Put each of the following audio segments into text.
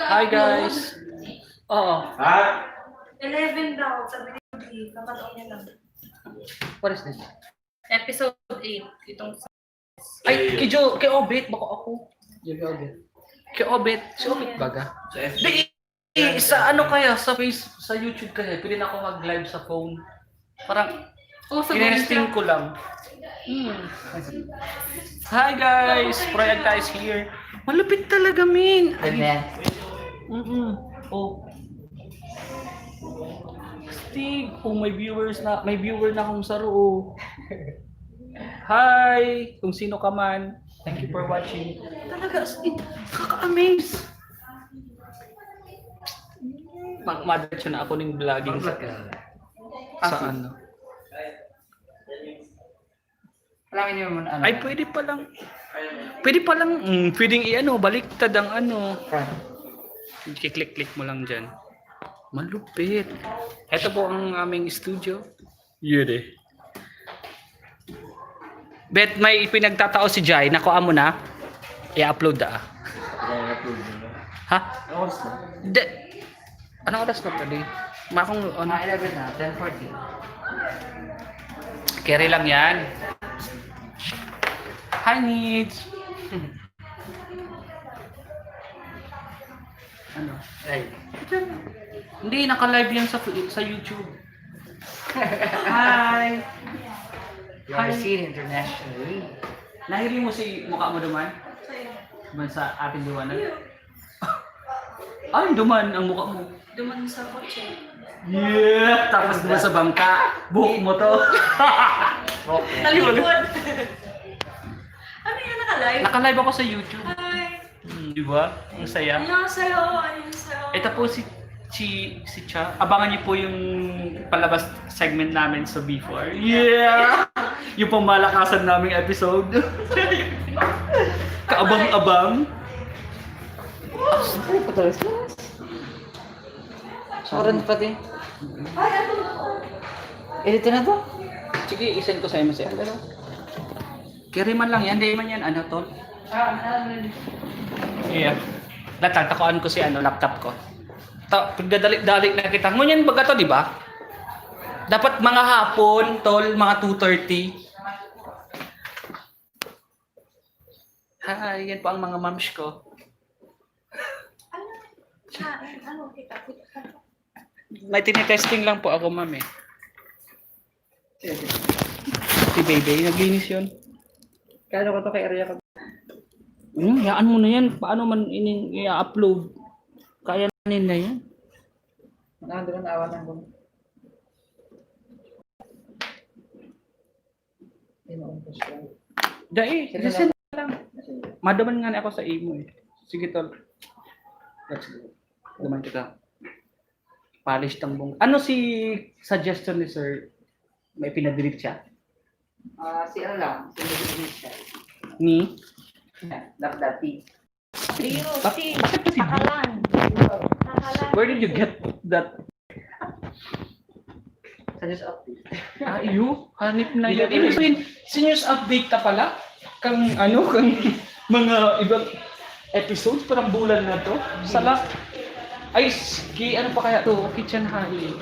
Hi guys! Oo. Ha? 11 daw, sabi ni Rudy, kapataon niya lang. What is this? Episode 8, itong Ay, kay Obit, baka ako. Kay Obit. Kay Obit. Si Obit baga? Sa FB. Sa ano kaya? Sa YouTube kaya? Pwede na ako mag-live sa phone. Parang, tinesting ko lang. Hi guys! FroyAgta is here. Malupit talaga, min. Oh. Stig, may viewer na akong saro. Oh. Hi, kung sino ka man. Thank you for watching. Talaga, kaka-amaze. Madiretso na ako ng vlogging sa ano. Alam niyo mo ano? Ay, pwede pa lang, pwedeng baliktad ang ano. I-click mo lang dyan. Malupit. Ito po ang aming studio. Yun eh. Bet, may pinagtatao si Jai. Nakuha mo na. I-upload na. Ha? Oras na. Anong oras na pala? Makong, ano? 11 na, 10:40. Carry lang yan. Hi, Needs. Ano? Ay. Hindi, naka-live yan sa YouTube. Hi! You are seen internationally. Nahiri mo mukha mo duman? Duman sa ating liwanag? Ay, duman ang mukha mo. duman sa kotse. Yeah! Tapos duman sa bangka. Buhok mo to. Talikod! Ano yan naka-live? Naka-live ako sa YouTube. Hi! Di ba? Ang saya. Annyeonghaseyo! Annyeonghaseyo! Ito po si Cha. Abangan niyo po yung palabas segment namin sa B4. Yeah! Yung pamalakasan naming episode. Kaabang-abang. Ay, patalas na. Sobrang pati. Ay, ano? Edit na to? Sige, isend ko sa iyo masaya. Carry man lang yan, hindi man yan ano tol. Yeah. Natatakuan ko si laptop ko. Pagdadalik-dalik na kita. Ngunyan baga to, di ba? Dapat mga hapon, tol, mga 2:30. Hi, yan po ang mga moms ko. Ano kita? May tinetesting lang po ako, ma'am eh. Si Baby, naglinis yun. Kaya ko to kay area ko. Hayaan mo na yan. Paano man i-upload? Kaya na yan. Nandun na awan ng gulo. Dahil, listen lang. Madaman nga ako sa imo eh. Sige tol. Let's go. Duman kita. Polish tang ano si suggestion ni sir? May pinadelete siya? Si ano lang, si Luis siya. Ni? Dati. Bakit to si Takalan. Where did you get that? Sa news update. You? Hanip na yun. Ibig sabihin, si news update ka pala? Kang mga ibang episodes, parang bulan na to. Sala. Ay, ano pa kaya to? Kitchen Harley.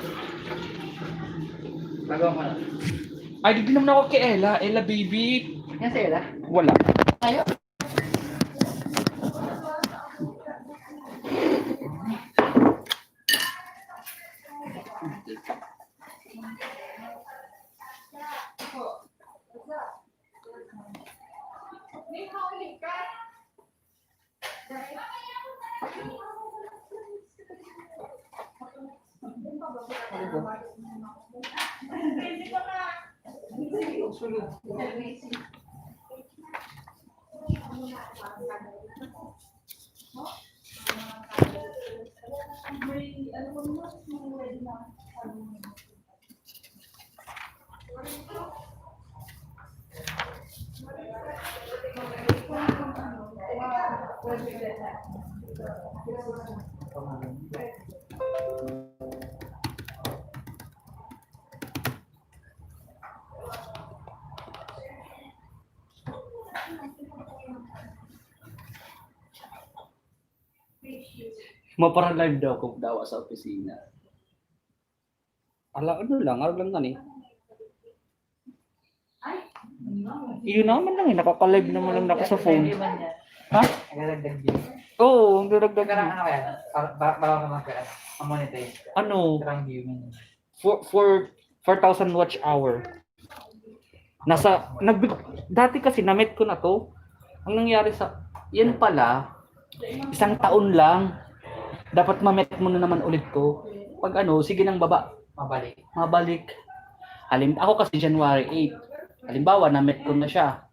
Magawa mo na. Ay, di naman ako kay Ella. Ella, baby. Yan sa ila? Wala. Ayaw. Mapara-live daw kung dawa sa opisina. Ano lang nga Yun naman lang nakaka-live naman lang ako sa phone. Ha? Nagdagdag view. Oo, ang daragdag. Karang ano kaya? Para naman kaya? Monetize ka. Ano? Karang view mo. For 4,000 watch hour. Dati kasi na-met ko na to. Ang nangyari yan pala, isang taon lang. Dapat ma-met mo na naman ulit to. Pag sige nang baba. Mabalik. Ako kasi January 8. Halimbawa, na-met ko na siya.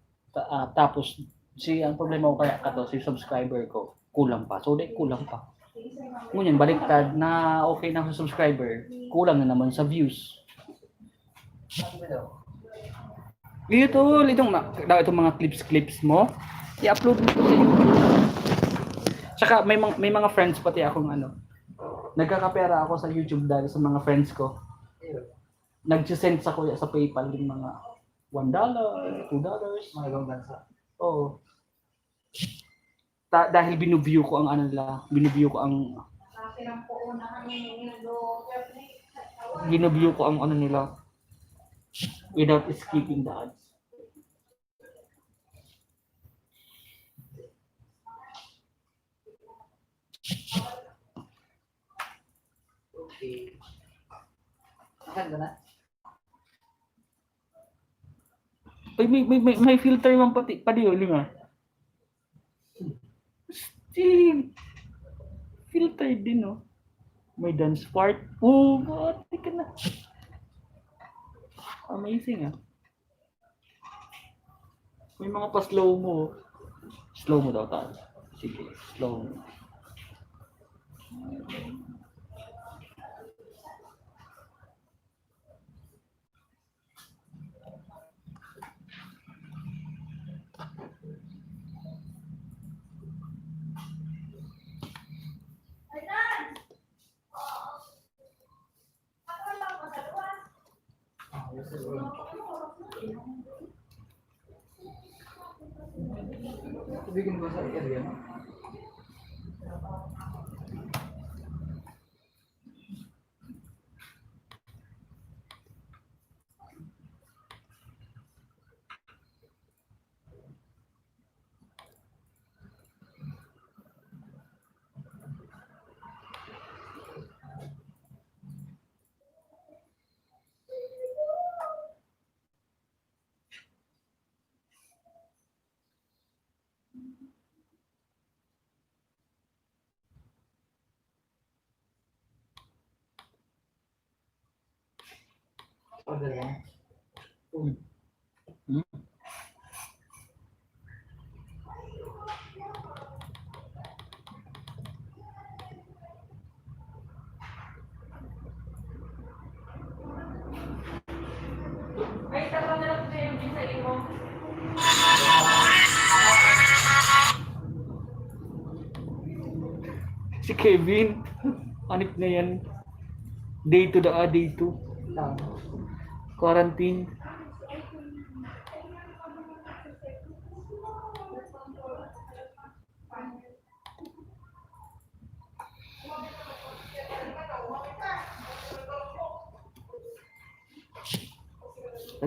Tapos, ang problema ko kaya si subscriber ko, kulang pa. So, kulang pa. Ngunyan, baliktad na okay na sa subscriber, kulang na naman sa views. Itong mga clips mo, i-upload mo sa YouTube. Tsaka may mga friends pati akong nagkakapera ako sa YouTube dahil sa mga friends ko. Nag-send sa kuya sa PayPal yung mga $1, $2. Mga ibang bansa. Oo. Dahil binuview ko ang nila without skipping the ads. Okay. Akan ba na? Ay, may filter man pati lima. Sting. Filter din, no? May dance part. Oh, mati ka na. Amazing, ah. May mga pa-slow mo. Slow mo daw tayo. Sige, slow mo. Bigyan mo sa area, no? Order yan. Ay, tara na lang sa yung sa imo. Si Kevin, anip na yan. Day 2. Quarantine.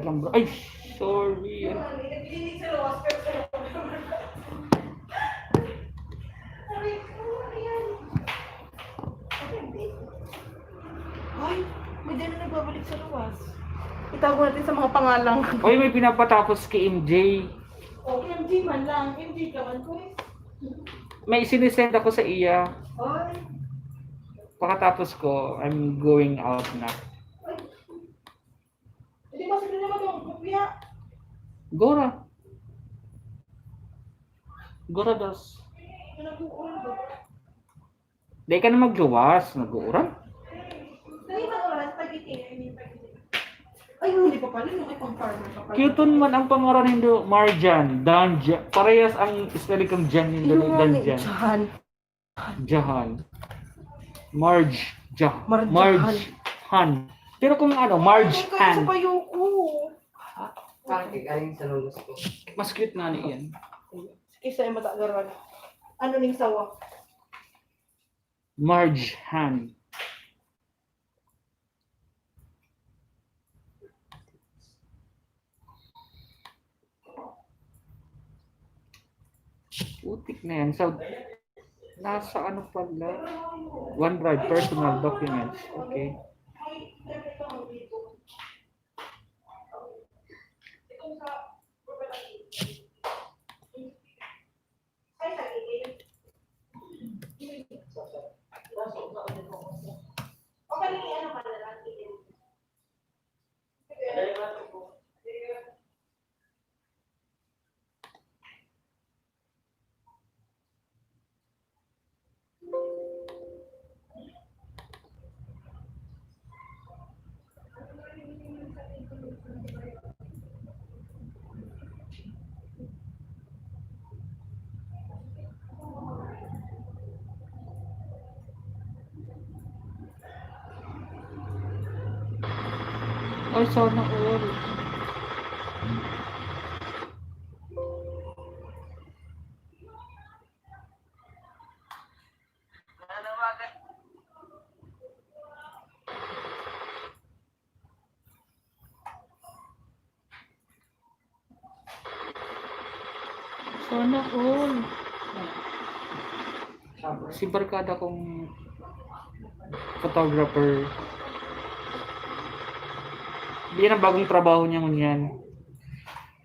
Lang bro. Ay, sorry. Ay, may din na nagbabalik sa luwas. Itago natin sa mga pangalang. Oy, may pinapatapos kay MJ. O, MG man lang. MG ka man ko eh. May sinisend ako sa iya. Ay. Pagkatapos ko, I'm going out na. Hindi ba sila naman yung kopya? Gora. Gora das. Nag-uulan ba? Di ka na magluwas. Nag-uuran. Hindi ba oras? Pag-itin. Ay, hindi pa pala. Yung ipang-farmer pa pala. Cute man ang pangaran nindo, Marjan, Danja. Parehas ang spelling kang Jan nindo, Danjan. Jahan. Marge. Han. Pero kung Marge Han. Han. Sa payo ko. Parang kikaling sa lulos ko. Mas cute na yan. Kisa yung matagaran. Ano ning sawa? Marge Han. Putik na yan. So, nasa ano pala? OneDrive, personal documents. Okay. Ay, sana all. Sana all. Si barkada kong photographer. Yan ang bagong trabaho niya ngunyan.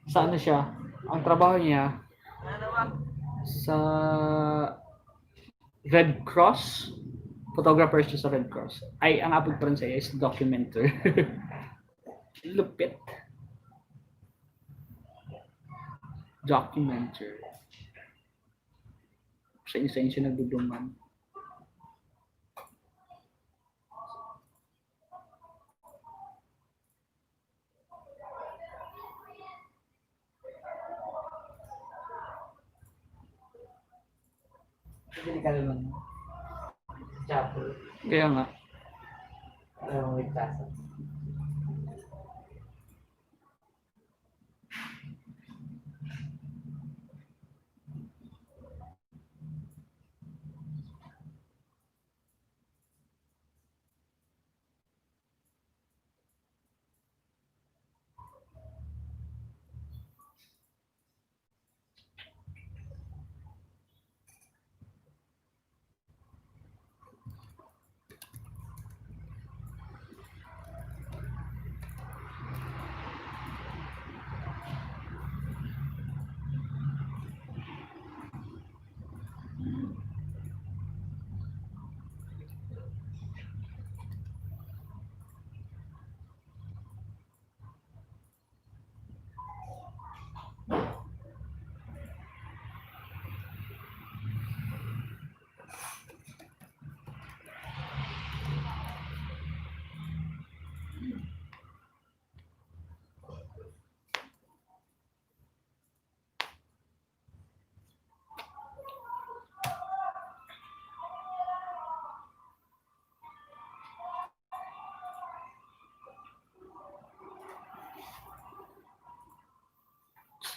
Sa ano siya? Ang trabaho niya sa Red Cross. Photographer siya sa Red Cross. Ay, ang apod pa rin sa'yo is documenter. Lupit. Documenter. Sa inyo siya nagduduman. Hindi ka naman. Chapel. Kaya nga. Alam mo, may tasa.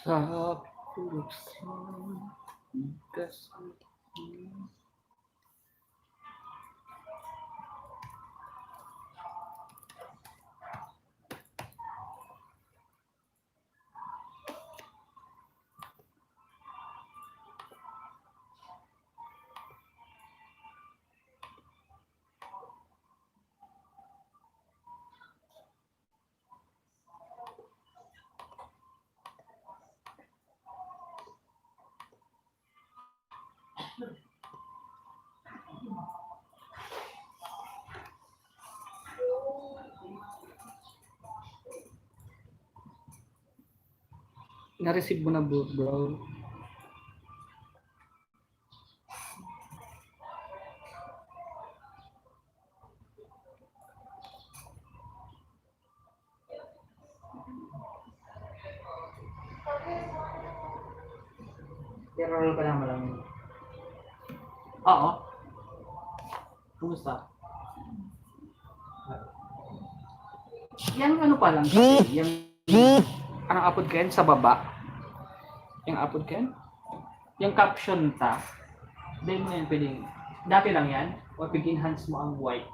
Sa pulsan kasi na-receive mo na bro. Pero roll ka lang malamig. Oo. Kumusta? Yan ano pa lang kasi, yung anong upload ko yan sa baba. Yung upload ko yan. Yung caption ta. Dahil mo yan pwedeng Dati lang yan? O pig-enhance mo ang white?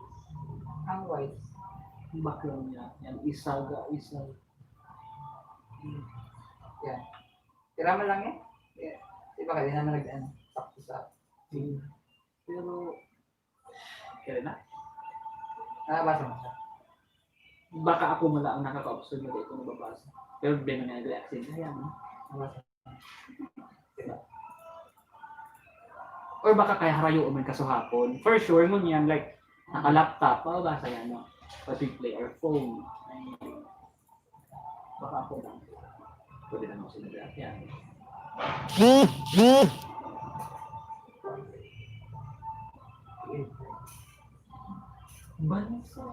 Ang white. Ang background niya. Yan, isaga. Yan. Tira mo lang yan. Yeah. Diba kaya naman nag-ano? Sakto sa... Pero, kaya na. Nakabasa mo siya. Baka ako mala ang nakaka-observe na dito nababasa. Pero di naman nag-reaction. Kaya no? Nakabasa. Diba? Or baka kaya harayo man kaso hapon. For sure mo niyan, like, naka-laptop, mababasa yan, no? Pati play or phone. Ay, baka ako lang. Pwede naman ako sinag-react yan. Bansa.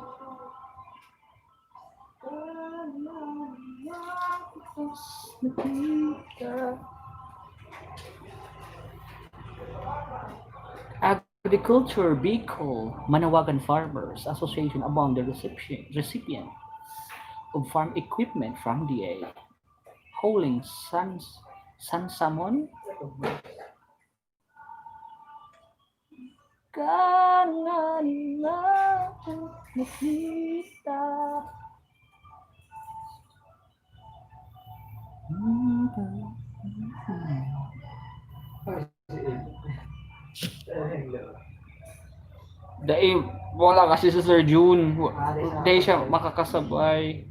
Agriculture Bicol Manawagan Farmers Association among the recipient of farm equipment from DA. Holding Sansamon Kanan na nakita. Dahil wala kasi sa Sir June. Dahil siya makakasabay.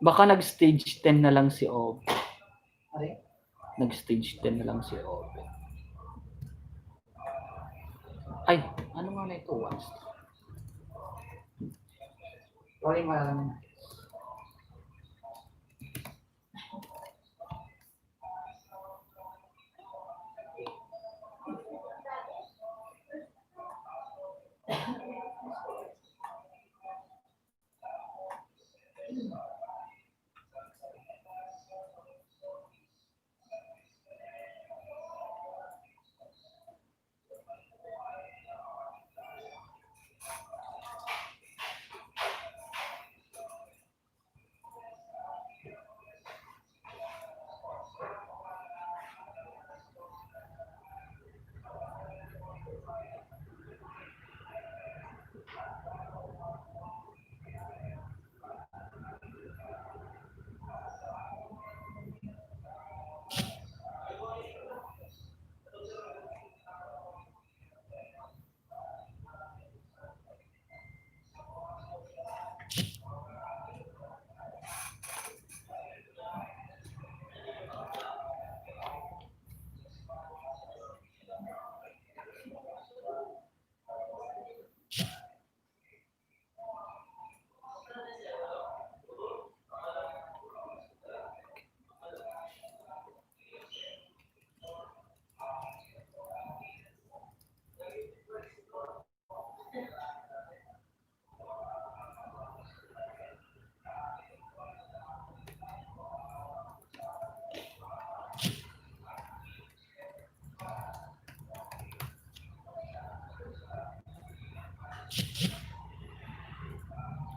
Baka nag-stage 10 na lang si Ob. Ari? Nag-stage 10 na lang si Ob. Ay, ano nga na ito? Once. Rolling mo lang.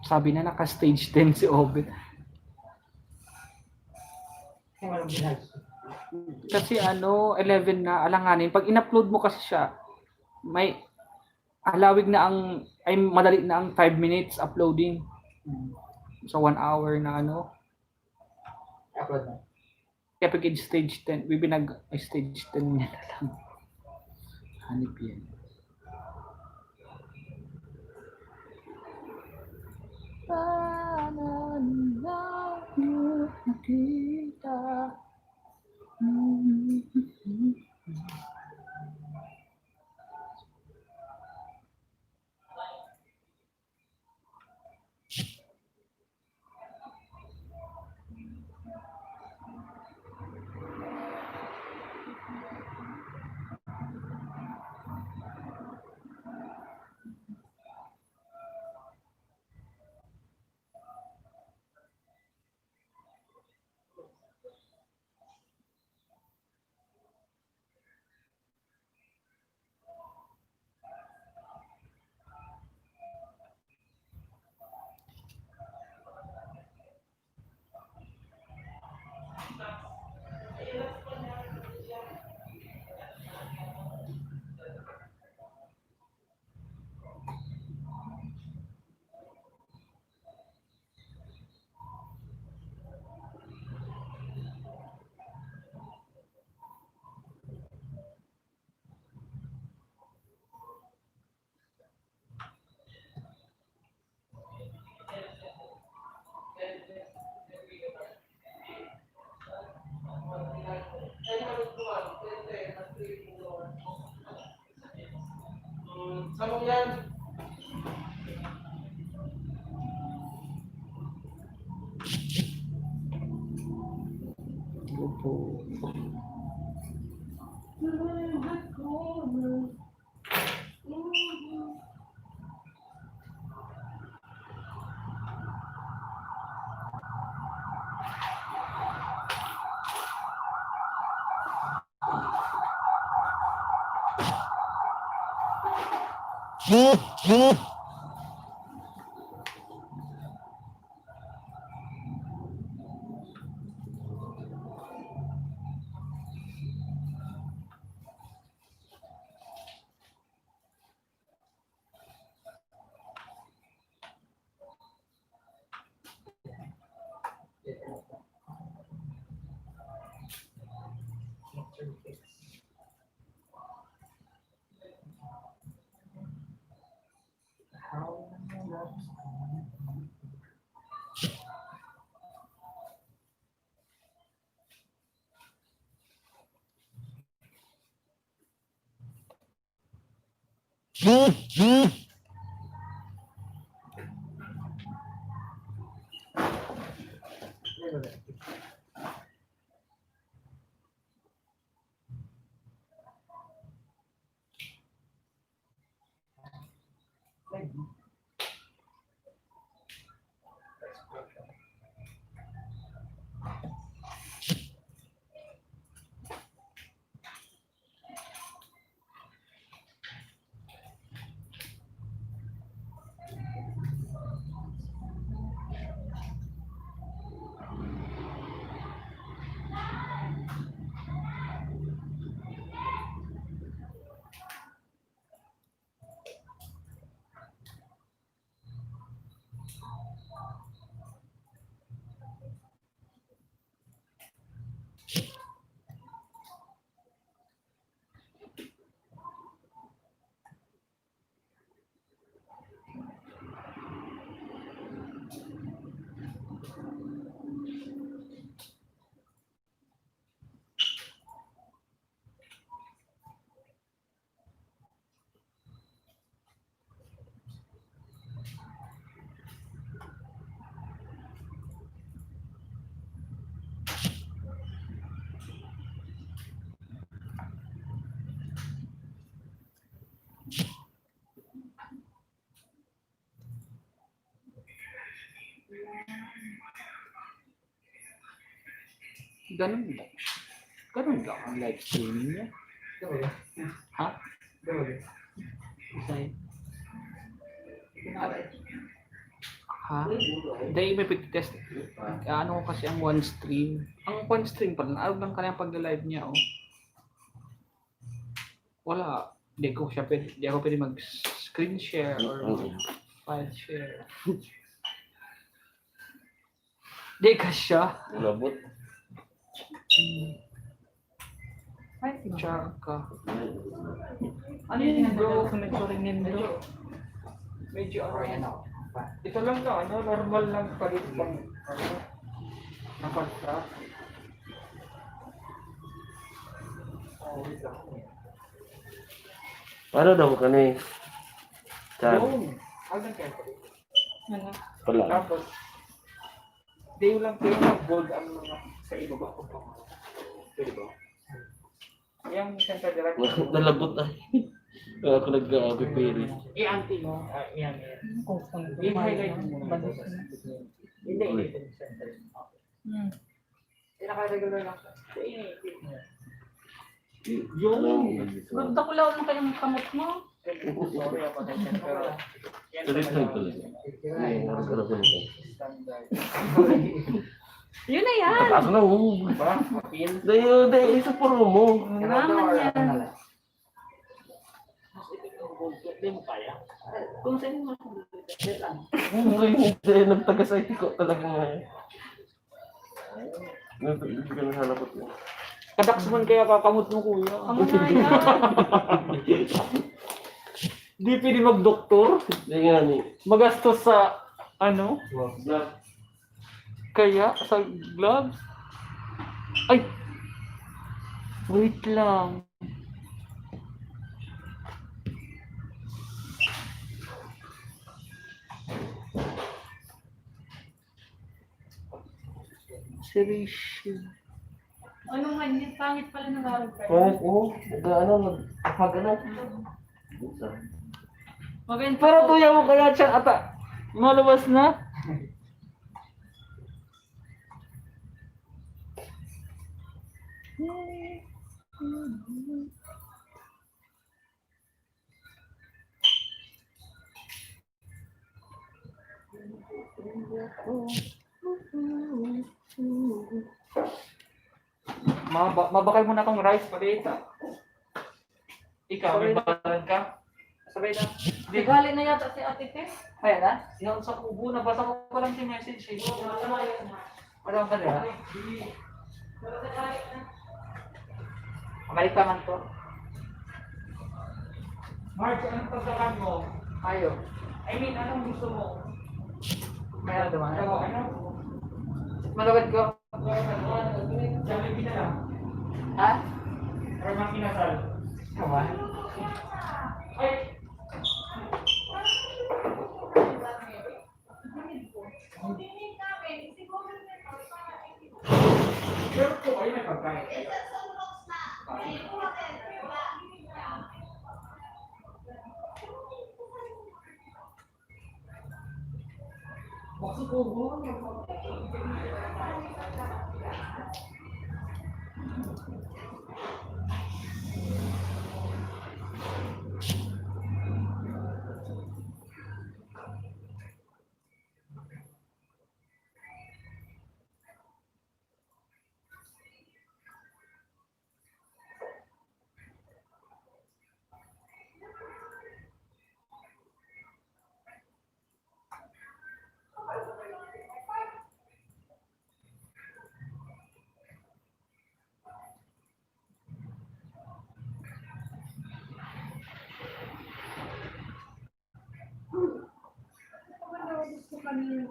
Sabi na naka-stage 10 si Ob. Kasi 11 na alanganin. Pag in-upload mo kasi siya, may alawig na ay madali na ang 5 minutes uploading. So 1 hour na Upload na. Kaya pag stage 10, ay stage 10 na lang. Hanip yan. Kanan na nakita. Saan yan? Opo. Ganun lang. Ganun lang ang live streaming niya. Ha? Ha? Dahil may pag-test. Ano kasi ang one stream. Ang one stream pa lang. Araw lang kanyang pag-live niya. Oh. Wala. Hindi ako pwede mag-screen share or file share. Hindi ka siya. Labot. Ay, tsaka. Ano yun bro? Connectoring nito. Medyo ano. Ito lang ka, ano? Normal lang palit pang ano? Nakontra. Paano daw ka ni? Chan. Hanggang kaya pa rin. Ano? Pala. Tapos, di lang kayo mag-bold ang mga sa ibaba ko pa. Pwede ba? Yung center direction. Nalabot ay. Kaya ako nag-pipiri. I-anti mo. Yan. I-highlight mo muna. Hindi. Pinaka-regular lang siya. Yung. Ganda ko lang kayong kamot mo. Sorry ako na siya. Pero, yan Ulit lang talaga. Ay, nakakalabot ito. Yun na yan. Taas na, oh. Ba? Appeal? Dahil isa puro mo. Naman yan. Hindi mo kaya? Kung saan mo Hindi, nagtagasay ko talaga ngayon. Hindi ko nahalabot yun. Kadaksman kaya kakamot mo kuya. Amo na yan. Di pwede mag-doktor. Hindi nga ni. Magastos sa ano? Kaya sa gloves. Ay! Wait lang. Seryoso. Anong ganyan? Pangit pala ng araw pa. Pangit mo. Nag-ano, nagpagano. Maganda. Para tuya mo kaya siya ata. Malabas na. Mabakal mo na tong rice paliit ah. Ikaw, may balan ka? Sabay na. Di ba? Nagali na yata si Ate Tess. Kaya na? Yan sa kubo, nabasa ko pa lang si message eh. Wala ka na. Balik pa man to. Marge, anong pagkakan mo? Ayaw. I mean, anong gusto mo? May ano dumaan. Ano? Malawad ko. Jollibee na lang. Ha? Or makinasal. Kawa? Ay! Pero po kayo may pagkain. Bakit po mo? Gusto kanina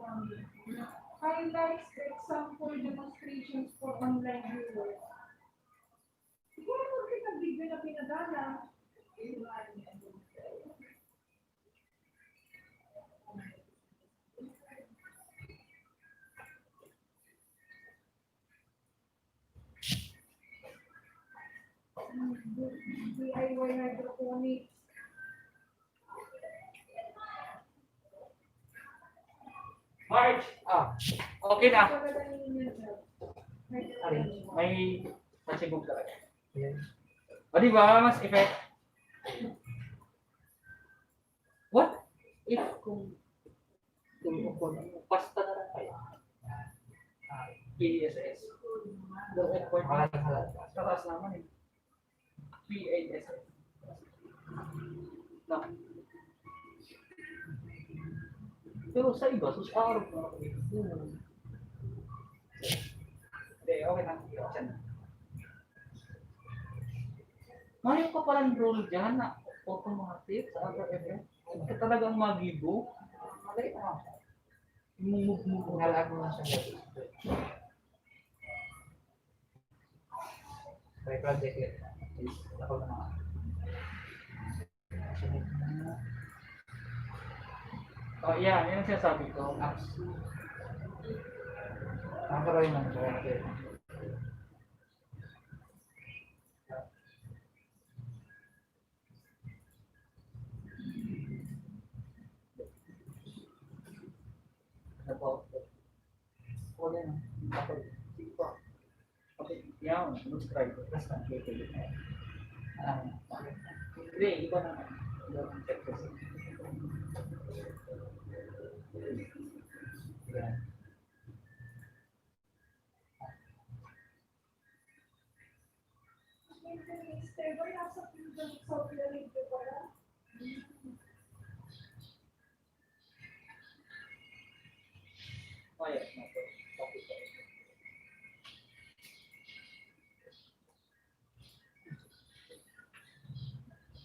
highlights example demonstrations for online viewers. Siguro bakit ang video na pinadala? DIY hydroponics. Marge! Okay na. May masibog talaga. Yan. O di ba, mas effect? What? If kung pasta na lang kayo. PSS. Low effort na. Tatas naman eh. PASS. No. Pero sa iba, sus araw na. Hindi, okay lang. Diyan. Mario ka palang role dyan na automatic sa other event. Ito talagang magibo. Madali pa. Move. Ngalaan mo na siya. May project yun. Ako na nga. Oh, yeah, yan ang sinasabi ko. Apps. Nakaroon ng project. Wala na. Sige pa. Okay, yan. Subscribe. Tapos na-click ulit. Hindi, iba na. Iba na. Yan. Oh, yeah. Okay.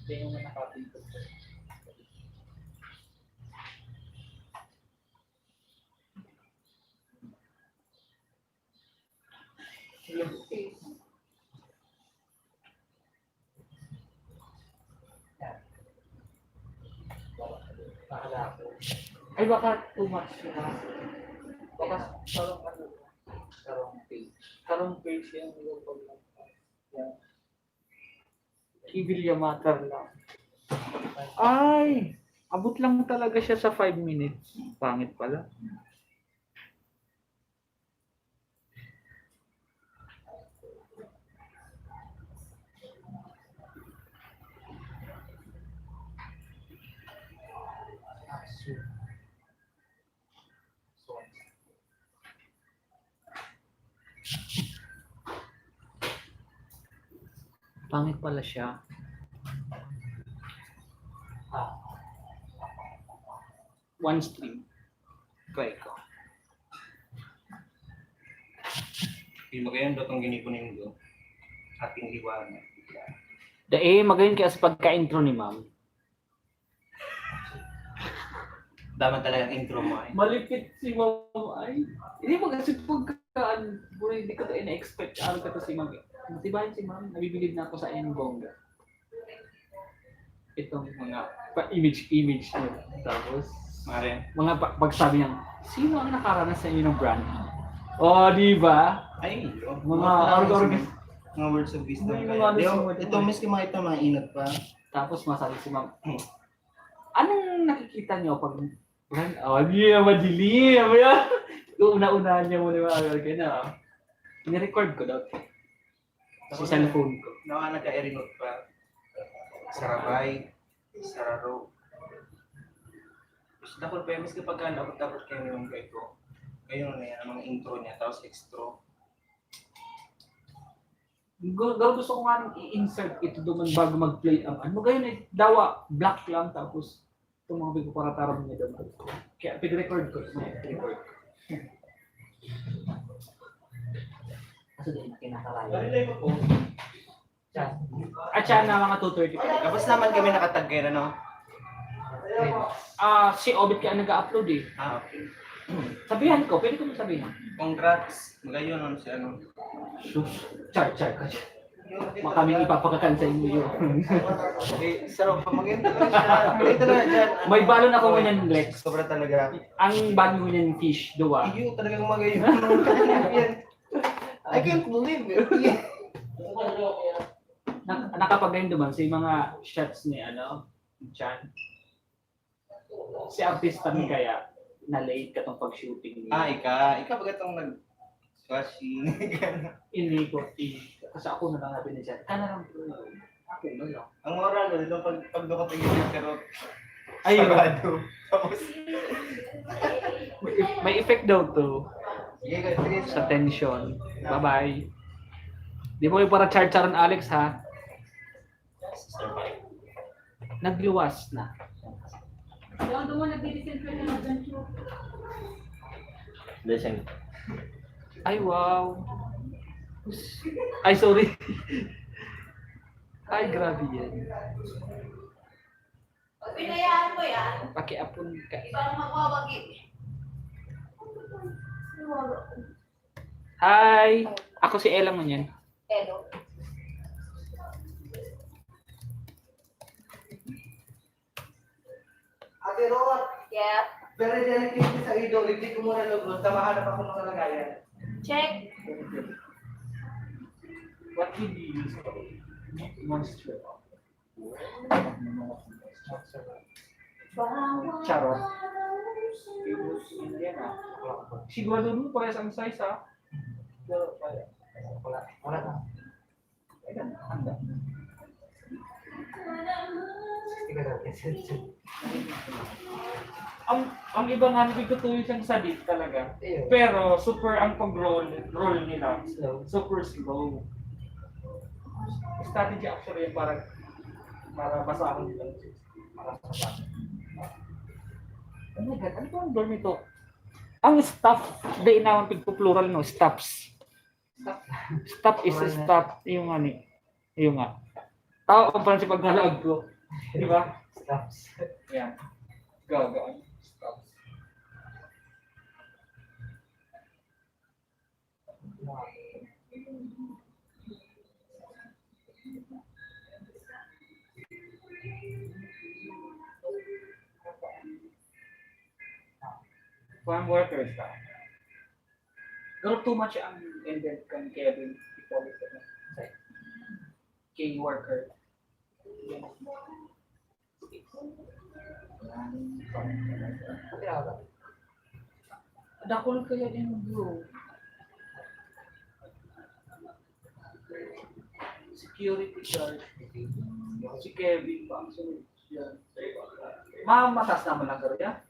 Hindi yung nakapinto. Bahala ako. Ay, baka too much na. Baka sarong ano. Sarong. Karong page yan. Yan. Kibil Yamatar lang. Ay! Abot lang talaga siya sa 5 minutes. Pangit pala. Pangit pala siya. One stream. Try ko. Hindi magayon daw itong ginipunin ko. Ating liwanag. Magayon kaya sa pagka-intro ni ma'am. Daman talagang intro mo ay. Malipit si ma'am ay. Hindi mo kasi pagkaan, hindi ko to ina-expect. Araw ka to si ma'am. Matibayan si ma'am, nabibilib na ako sa iyong bongga. Itong mga pa-image niya. Tapos, pagsabi niya, sino ang nakaranas sa inyo ng brand? Di ba? Ay, Mga words of wisdom. May mga Ito, miski mga ito, mga inot pa. Tapos masabi si ma'am, anong nakikita niyo pag brand? Di na madilim. Una-una niya muna yung mga na. Ni-record ko daw. Sa cellphone ko. Nawa nagka-eringot pa. Sarabay, sararo. Tapos dapat pa, miski pagka dapat kayo yung guide ko. Ngayon na yan, ang mga intro niya, tapos extra. Gusto ko nga i-insert ito doon bago mag-play ang ano. Gayon dawa, black lang, tapos itong mga bigo para tarap niya doon. Kaya pig-record ko. Pig-record ko. Kasi din, kinakarayan. At siya na mga 2:30. Tapos naman kami nakatag kayo na, no? Si Obit kaya nag-upload eh. Okay. Sabihan ko, pwede ko sabihin. Congrats. Magayon nun si ano. Char. Makaming ipapakakan sa inyo yun. Sarap pa mag-ito na siya. Ito na dyan. May balon ako ngunyan, Lex. Sobra talaga. Ang balon ngunyan fish, duwa. Iyo, talagang magayon. I can't believe it. Nakapagayon duman sa mga shots ni Chan. Si artista ni kaya na-late ka tong pag-shooting niya. Ika ba itong nag-swashing? Ini ko, kasi ako na lang nabi ni Chan. Kana lang po. Ako na lang. Ang moral doon, itong pag-dukating yung karot. Ay, sarado. Tapos, may effect daw to sige, sa tension. Bye-bye. Di mo yung para char-charan Alex ha? Nagluwas na. Doon mo nag-disinfect na mag-gancho. Ay, wow. Ay, sorry. Ay, grabe yan. Pag pinayaan mo yan, Pakiapon ka. ibang magwawagi. Hi! Ako si Ella mo yan. Hello. Ate Rod, Yeah. pero dyan yung sa idol, hindi ko muna lugod, tamahanap ako ng kalagayan. Check. What did you use for monster? Charot. Siguro dun parehas ang size ha. Wala na. Ayan, handa. Ang iba nga nabigutuloy siyang sadit talaga. Pero super ang pag-roll nila. Super slow. Strategy actually para basahan nila. Oh my God, ano ba ang dorm ito? Ang staff, di naman pigpo-plural no, staffs. Staff is staff, yung ano, yung nga. Tao ang pansi paghalag ko. Di ba? Staffs. Yan. Go. Staffs. Farm workers ka. Pero too much ang indent kan Kevin Ipolit na. Key worker. Dakol kaya din bro. Security guard. Si Kevin pa ang sunod yan. Matas naman lang karo ya?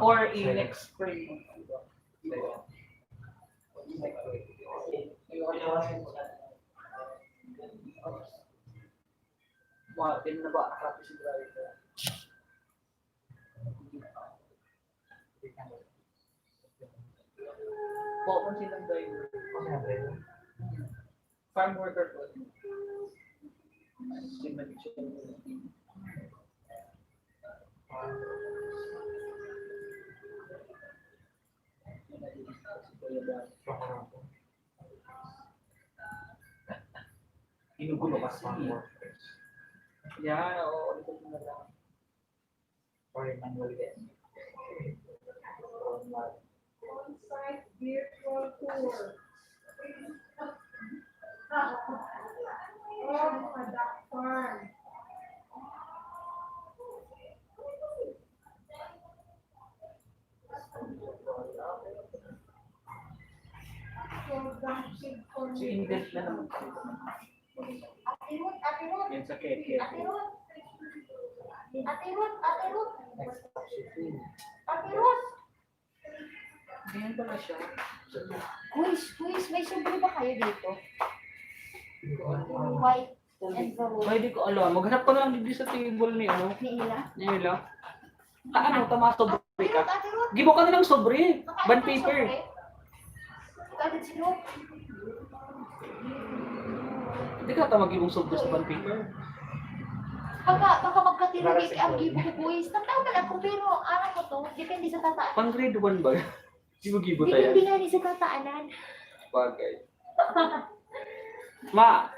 Or next spring. Wah, din na ba harap si driver? Bawon silang driver. Farm worker po. Si Manchester. Ginugulo kasi. Yan, oo. Ito na lang. Or manual din. On-site virtual tour. Oh, duck farm. Si Indent na naman. Yan sa Keke. Ate Ruth. Next stop si Ate Ruth. Ganyan pala siya. Quiz, may sobre ba kayo dito? White and brown. Pwede ko alam. Maghanap ka na lang dito sa table ni ano. Ni Ila? Ni Ila. Ano, tama sobre ka. Ate Ruth. Gibo ka na ng sobre. Bond paper. Agad sino? Hindi ka tawag yung sobre sa bond paper. Baka magkatirumik ang gibo ko quiz. Nagtawag ka lang kung pero aral mo to, depende sa tataan. Pang grade 1 ba? Gibo-gibo tayo. Depende nga rin sa tataanan. Bagay. Ma,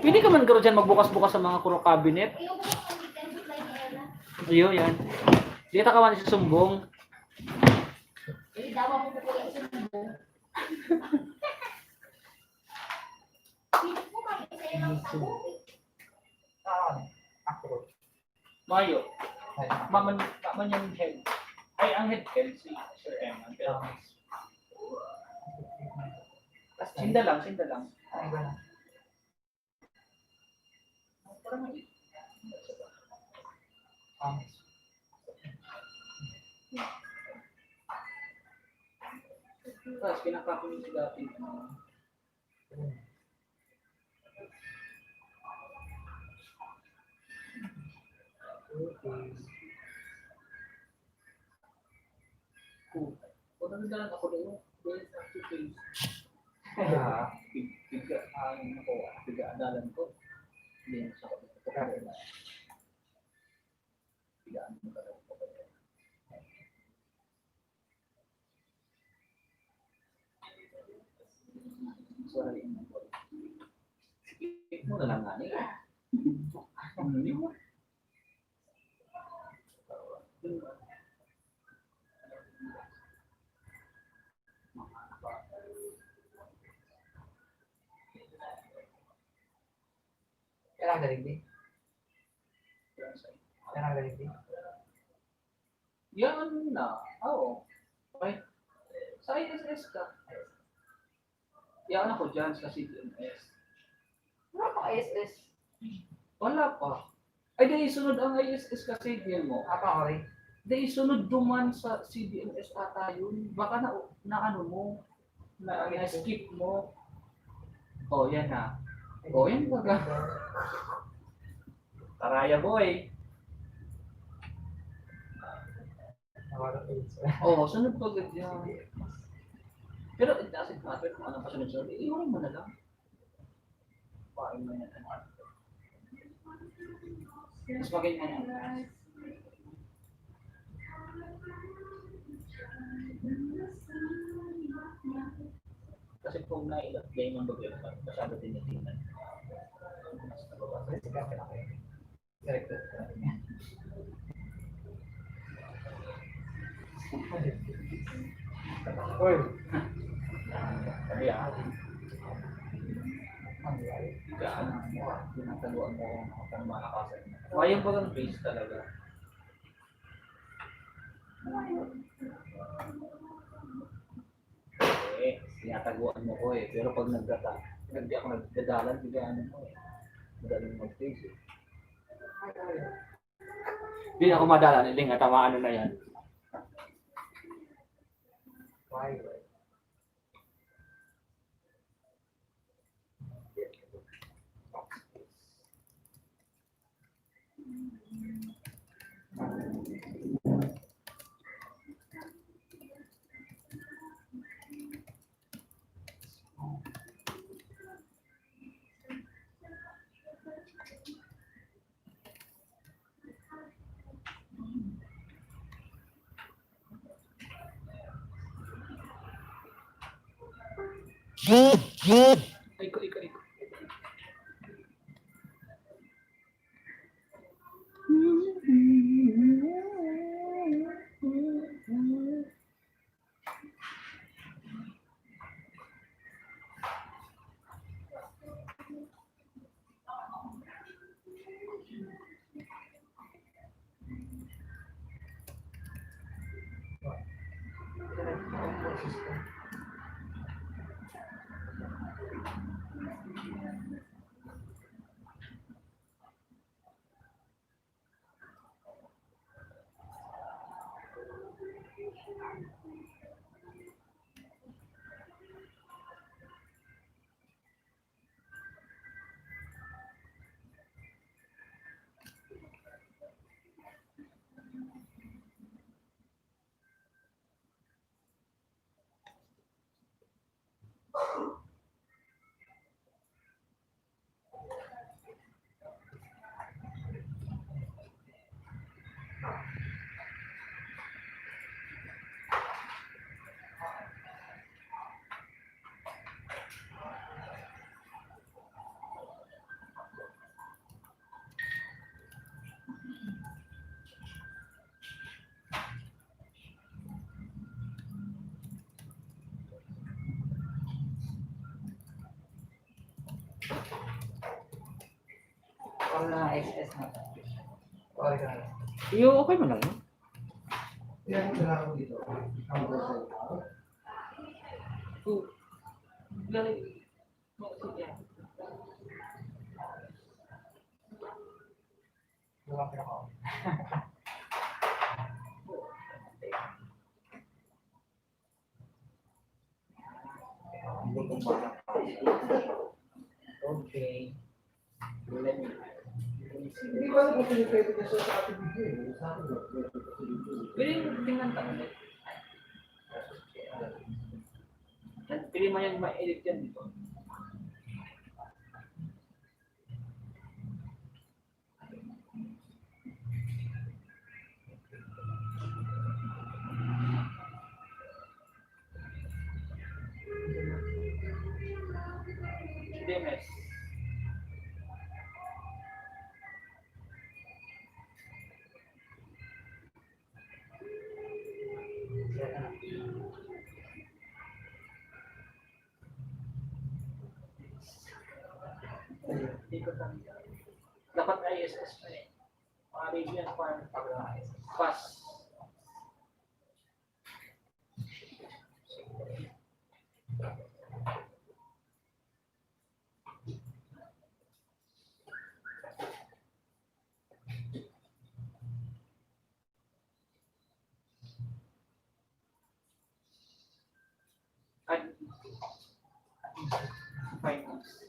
pwede ka man garo dyan magbukas-bukas sa mga kuro cabinet. Ayaw mo na kung weekend like Ella. Iyo, yan. Dito ka man sa sumbong. Dawa mo po yung sundo. Pwede mo kami sa ilang tabo. Ako. Mayo. Maman yung head. Ay, ang head si Sir M. Pero, sinda lang. Ano ba na? Tapos, pinakapin yung dati. Kung nagdalan ako doon, face to face. Biga-adalan ko. Hindi na siya kapit. Bigaan mo talaga ko. Sorry. Sikip mo na lang nga niya. Hindi mo. Kailangan galing din. Kailangan galing din. Yan na. Oo. Okay. Sa ISS ka. Yan ako dyan sa CDMS. Wala pa ISS. Wala pa. Ay, dahil sunod ang ISS ka CDM mo. Apa ori? Dahil sunod duman sa CDMS ata yun. Baka na ano mo. Na-skip mo. Oh, yan na. Oh, yan baga. Taraya boy. Oh, sunod pa ganyan. Pero it doesn't matter kung anong pasunod-sunod. Iwan mo na lang. Paano mo yan? Mas maganyan yan. Kasi kung nailat game ang bagay, masyado tinitingnan. Mas nababasa. Director. Uy. Kaya, Ang lay. gaan. Tinataluan mo ako ng malakasan. Mayang pa ng face talaga. Tinataguan mo ko eh. Pero pag hindi ako nagdadalan, bigyan mo eh. Madaling mag-face eh. Hindi ako madala, niling at ano na yan. Why? Iko. Parang na SS na. Okay ka na lang. Iyo, okay mo lang. Yan, kailangan ko dito. Ang lumapit ako. Okay. Hindi ko alam kung pinipwede niya sa ating video eh. Sa akin, Pwede mo tingnan ka ulit. Pwede mo yan ma-edit yan dito. DMS. Ikot lang. Dapat ISS pa eh. Arabian Farm Pass. Finance.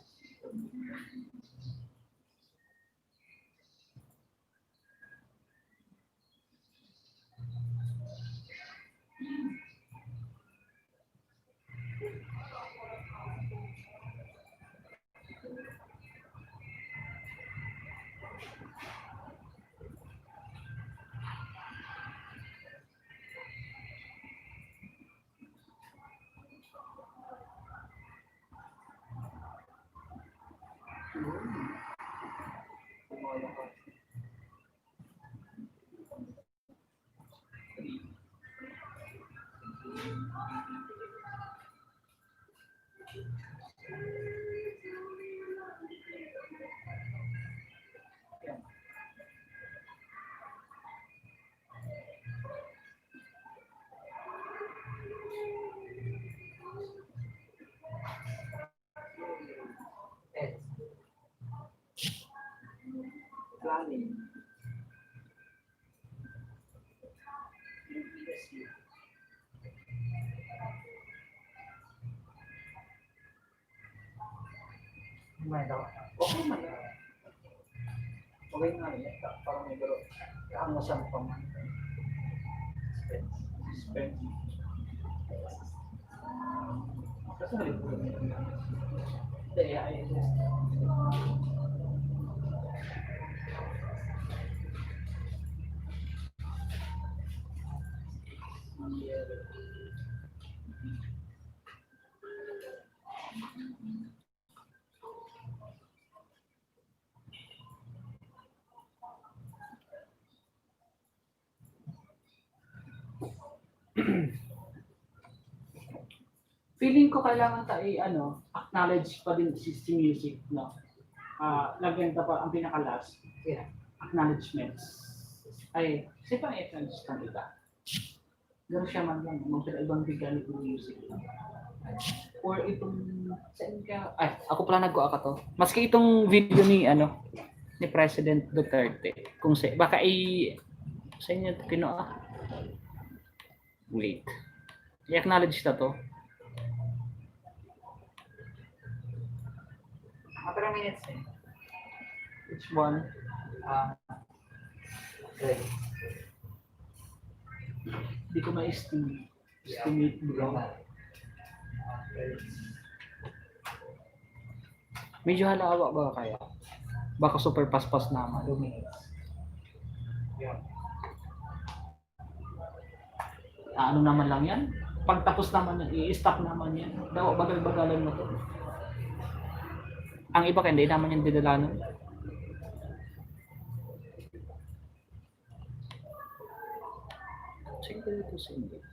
planning. Yung PSU. May daw. Okay man. Okay nga rin. Parang may garo. Kaangasan pa man. Spend. Kasi mali po. Hindi, Feeling ko kailangan acknowledge pa din si music, no? Lagyan ka pa ang pinaka-last, acknowledgements. Ay, kasi pa i-acknowledge ka nila. Gano'n siya man lang, magpila-ibang bigyan ng music. Or itong, saan ka? Ay, ako pala nagkuha ka to. Maski itong video ni President Duterte, baka sa inyo kinuha. Wait. I-acknowledge na to. After a minute, eh. Which one? Okay. Hindi ko ma-estimate bro. Medyo halawa ba kaya? Baka super paspas naman. 2 minutes. Yeah. Ano naman lang yan? Pagtapos naman yan, i-stop naman yan. Daw, bagal-bagalan mo to. Ang iba hindi naman yung didalanan. Single to single.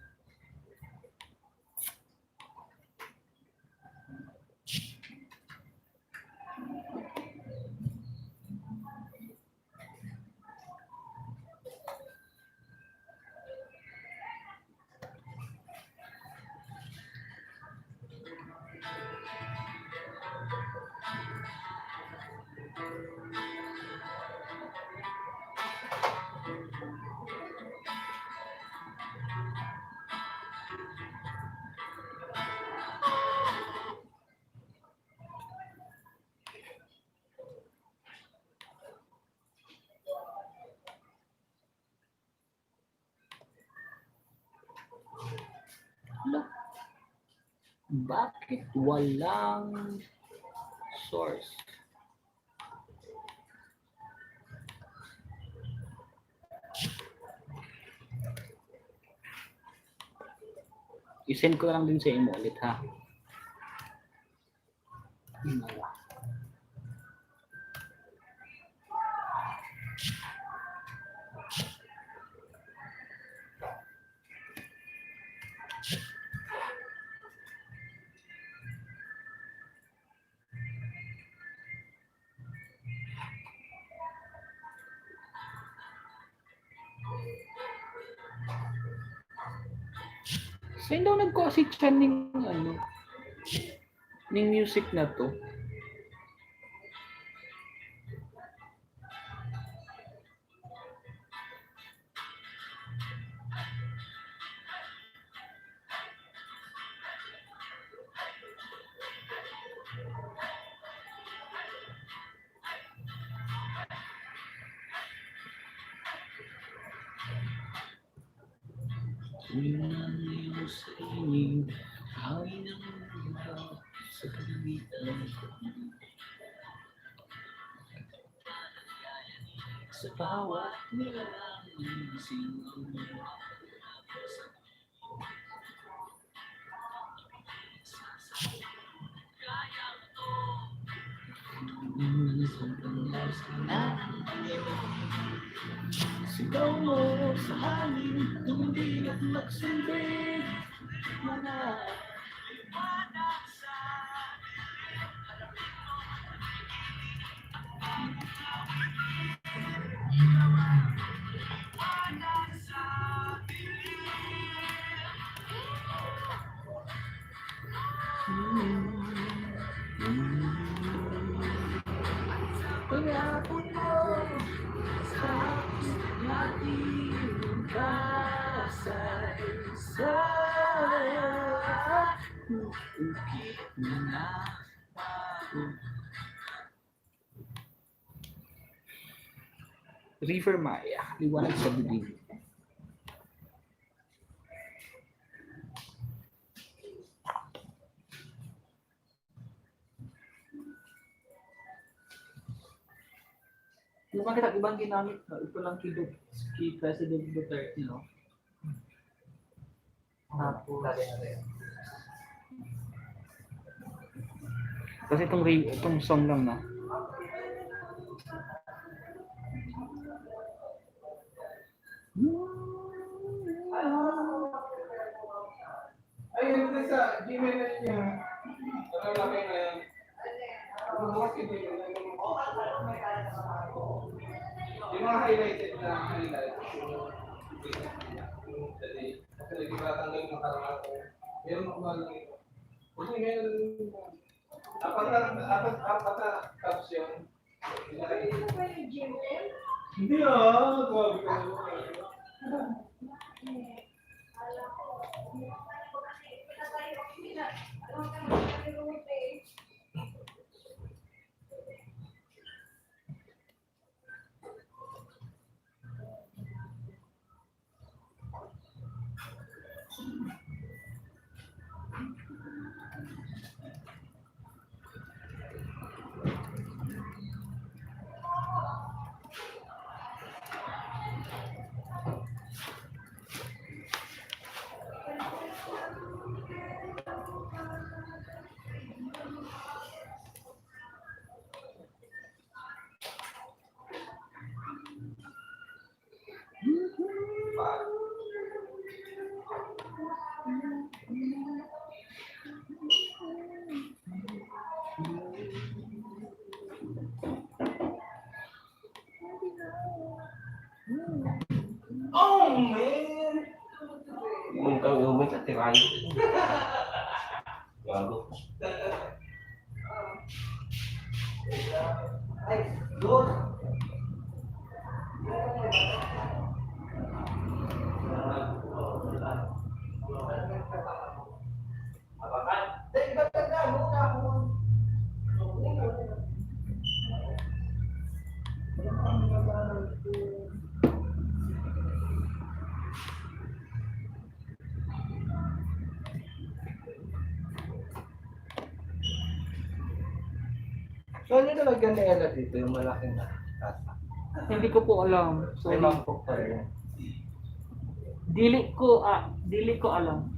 Bakit walang source? I-send ko lang din sa imo ulit ha. Saan daw nagko-assist siya ng music na to? Sa bawat nilang sino. Sigaw mo sa hangin, tumindi at magsundig. Mga River Maya, liwanag sa bibig. Yung mga ibang ginamit, no? Ito lang kay President Duterte, no? Tapos, Kasi itong song lang, no? Ayun din sa Gmail na niya. Ano laki na yan? Yung mga highlighted na highlight. Kasi hindi ba tanggal yung karama ko. Meron ako mga kasi meron apat na caption. Hindi grabe ka naman. Oh man! Umay ka tiray. Gago. Ay, good. So, ano nalagyan ni Ella dito? Yung malaking tasa. Hindi ko po alam. May Sorry. mangkok pa rin. Dili ko alam.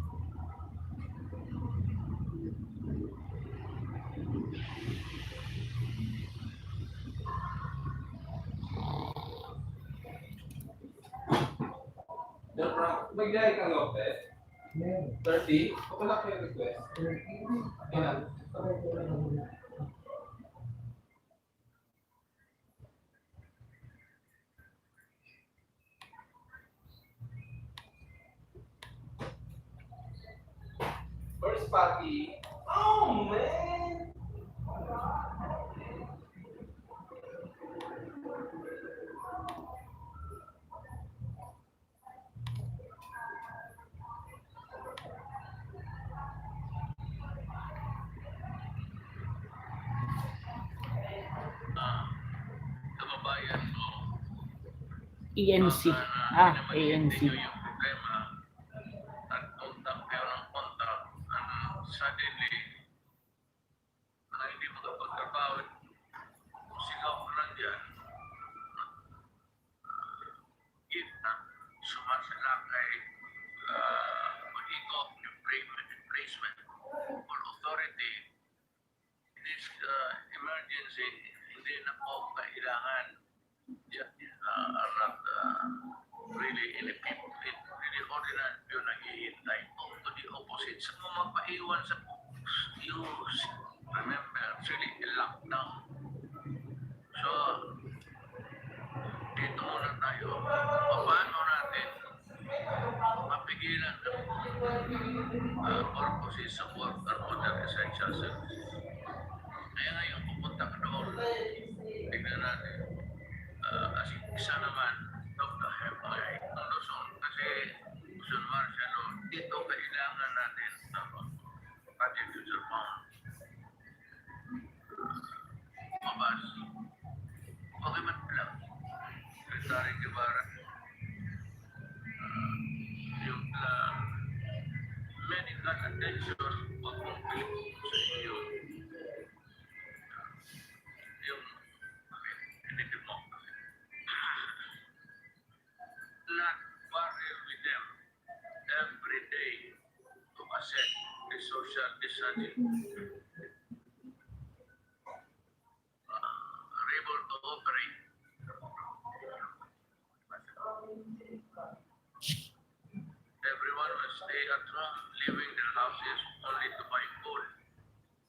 Magbigay ka lote. 30. Kapalak yung request. Ilan? First party. Oh man! Kababayan mo, ENC. ANC. yung problema at kontak kayo ng kontak and suddenly na hindi makapagtrabaho, sigaw ka lang dyan. If not, sumasalakay mag-ikot yung placement for authority in this emergency, hindi na po kailangan are not really in a really ordinary yun naghihintay. To the opposite. Sa mga magpaiwan sa books, you remember, it's really a lockdown. So, dito muna tayo. Paano natin mapigilan ang purposes of work or other essential services. Kaya ngayon, pupunta ka doon. Tignan natin. Secretary Guevara. Yung medical attention, wag mong bilhin sa inyo. Yung, pinigil mo. Not quarrel with them every day to assess the social distancing. Able to operate. Everyone will stay at home, leaving their houses only to buy food,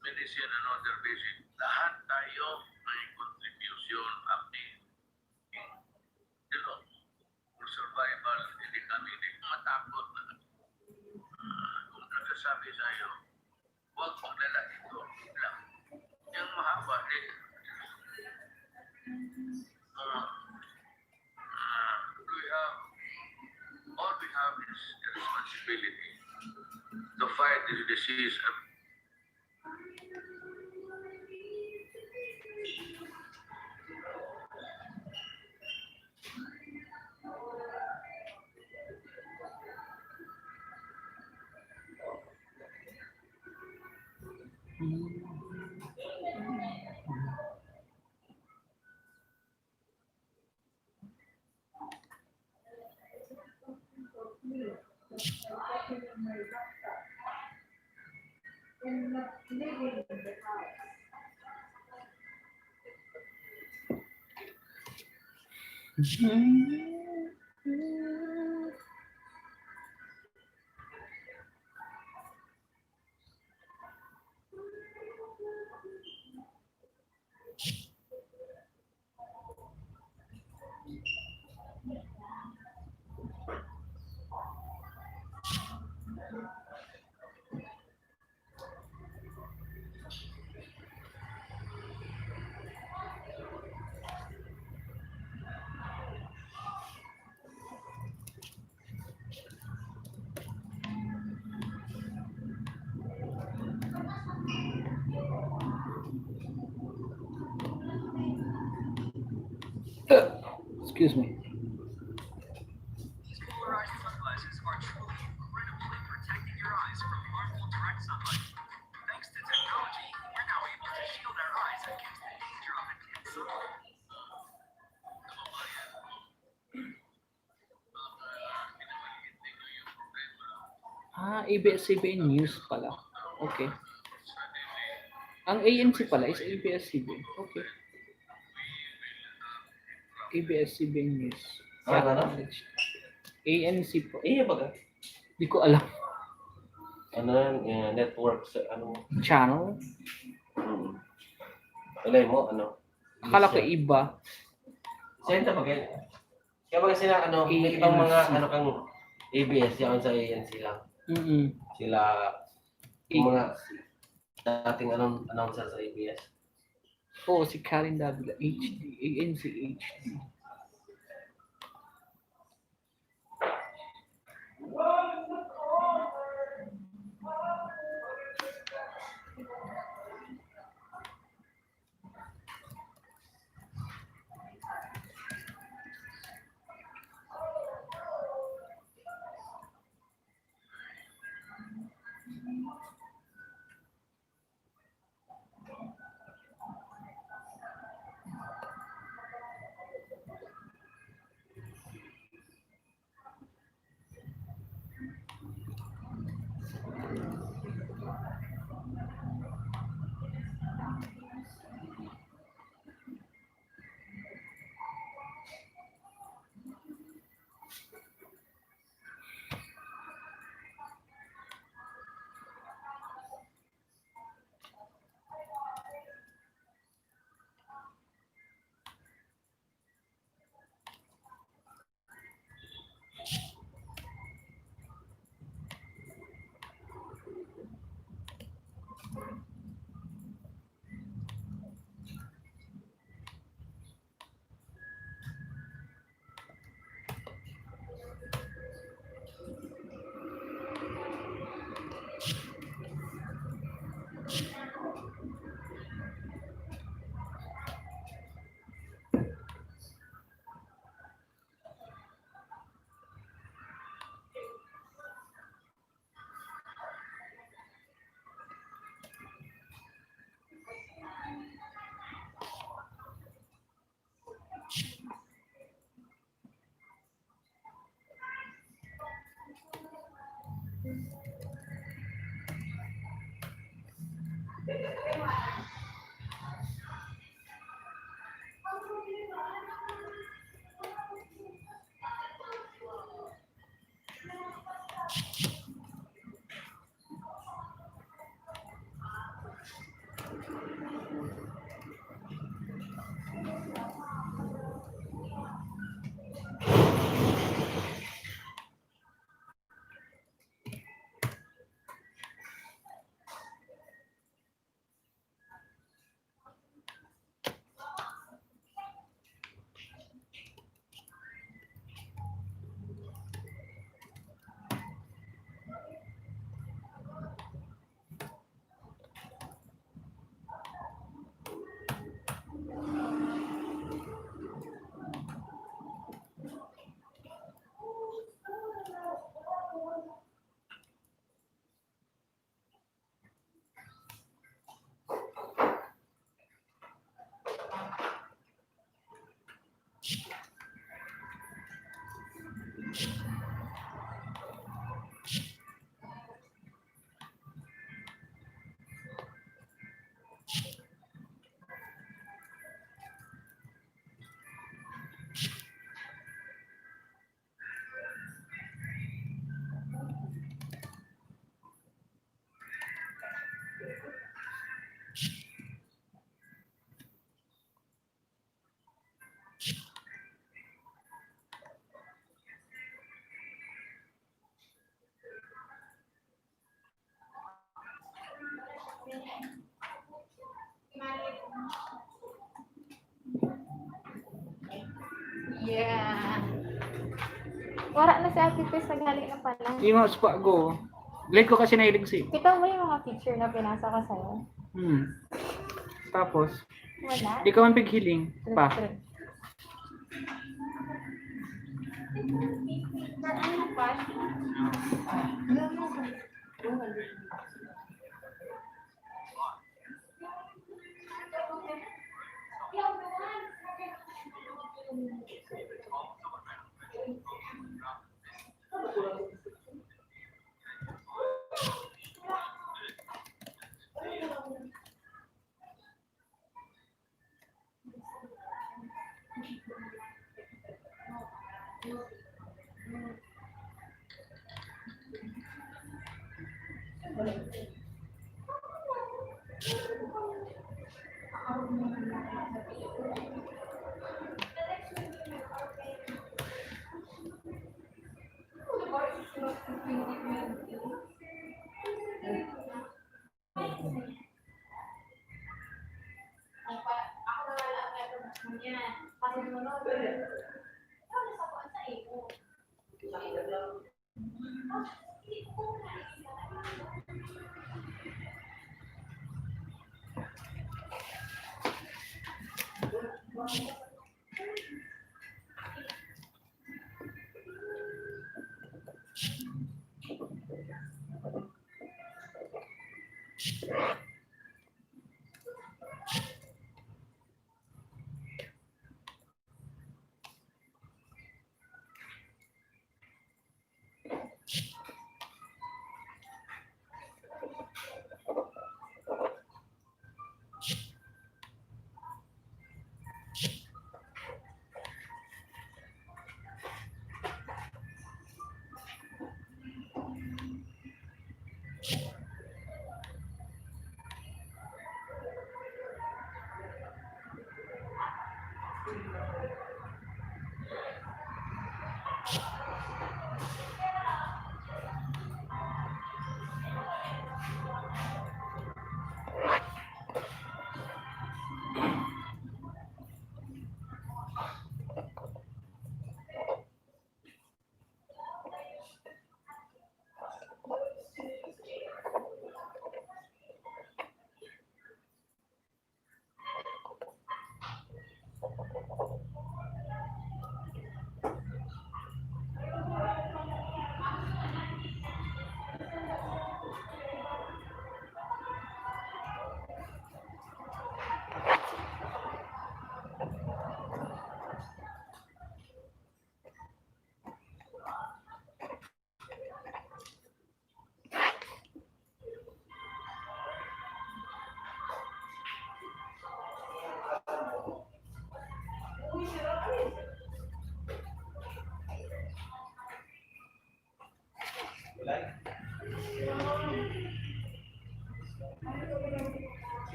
medicine, and other basic. Lahat tayo may contribution acting the law for survival. Hindi kami matakot na kung nagsasabi sa'yo, huwag maglala ito lang. Yung mahaba din. All we have is the responsibility to fight this disease. Excuse me. Polarized sunglasses are truly incredibly protecting your eyes from harmful direct sunlight. Thanks to technology, we're now able to shield our eyes against the danger of intense sunlight. ABS-CBN News pala. Okay. Ang ANC pala is ABS-CBN. Okay. ABS-CBN News. Ano? ANC po. Baga. Di ko alam. Ano yan, network sa ano. Channel? Alay mo, ano. Akala ko iba. Senta ba ganyan? Kaya baga sila, ano, may ibang mga, ano kang ABS, yan sa ANC lang. Sila, yung mga dating announcer sa ABS. Oo, si Karen Davila. HD. ANC HD. Yeah. Wala na si Ate Pes, naghali na pala. Yung hotspot ko. Late ko kasi nahilig si. Kita mo yung mga picture na pinasa ko sa'yo? Tapos, Wala. di ka man pighiling pa. Ano pa?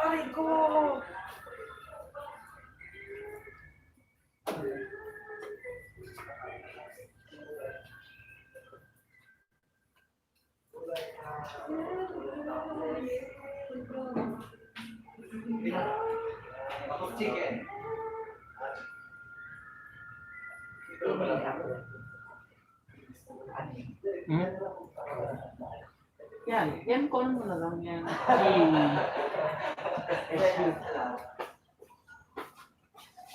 Aray ko! Chicken. Hmm? Yan ko mo na lang yan.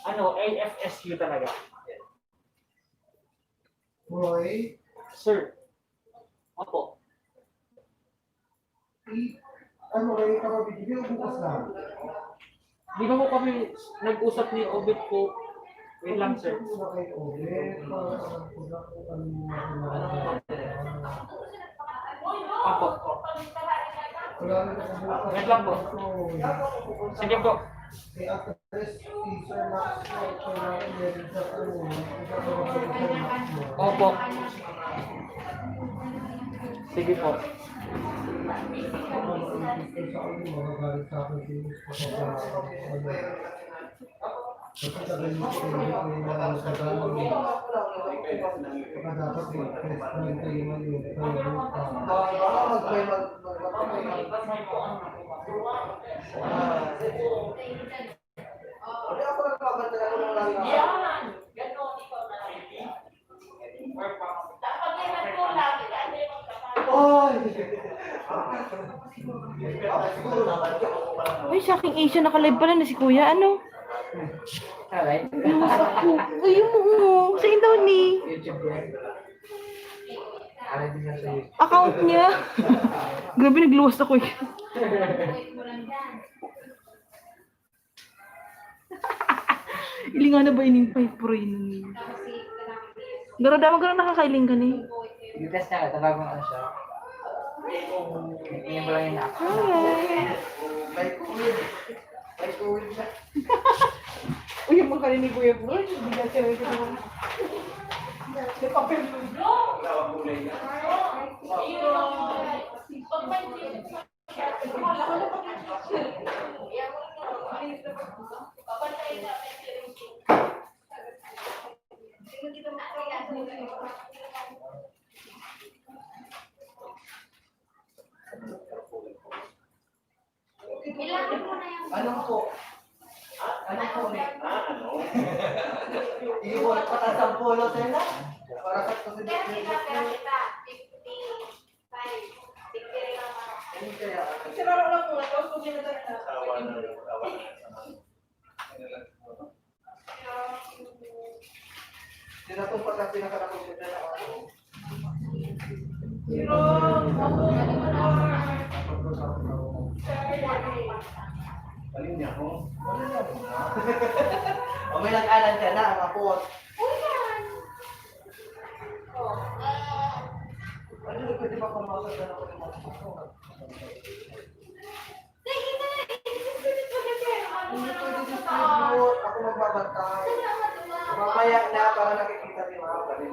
Ano, AFSU talaga. Roy, Sir. Opo. ano kayo kapabigil o bukas na? Di ba po kami nag-usap ni Obit po? Wait lang, sir. Opo. Wait lang po. Sige po. Opo. Sige po. Uy, sa aking Asia nakalive pala na si Kuya. Ano? Alright. Luwas ako. Ayun mo. Saan daw ni? YouTube yan. Alright din sa YouTube. Account niya. Grabe, nagluwas ako eh. Ilinga na ba ining five pro yun? Garo daw magkano nakakailing ka ni? Yung test niya, tabago na siya. Hindi mo lang yung na. Uy, yung mga ni Kuya Bro, hindi ka siya rin naman. May papel mo. Anong po? Anong po ni? Hindi ko patasampulo sila. Para sa kasi Sinara lang po. Tapos kung sino tayo na. sila to pa kasi nakarakot sila. Alin niya ko? O may nag-alan ka na, ang apot. Ano na pwede ba pumasok na ako ng mga apot? Hindi pwede distribute. Ako magbabantay. Mamaya na para nakikita ni mga panin.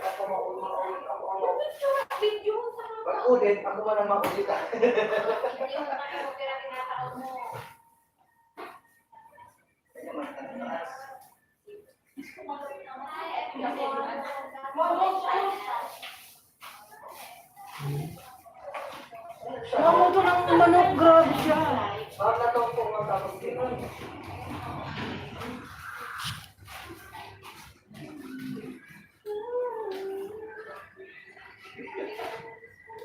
Ako maulit. Ako ang Pag-ulit, ako man ang makulita. Mamo to ng manok, grabe siya. Bakit na itong kung magkakot dito?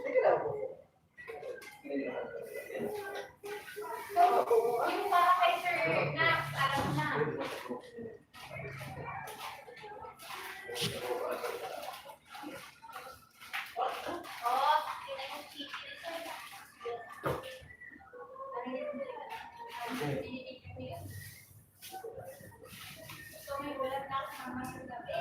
Sige lang po. Yung para kay Sir Nax, alam mo na. Oh, tingnan yung chicken nito. So, may ulam na ako sa gabi.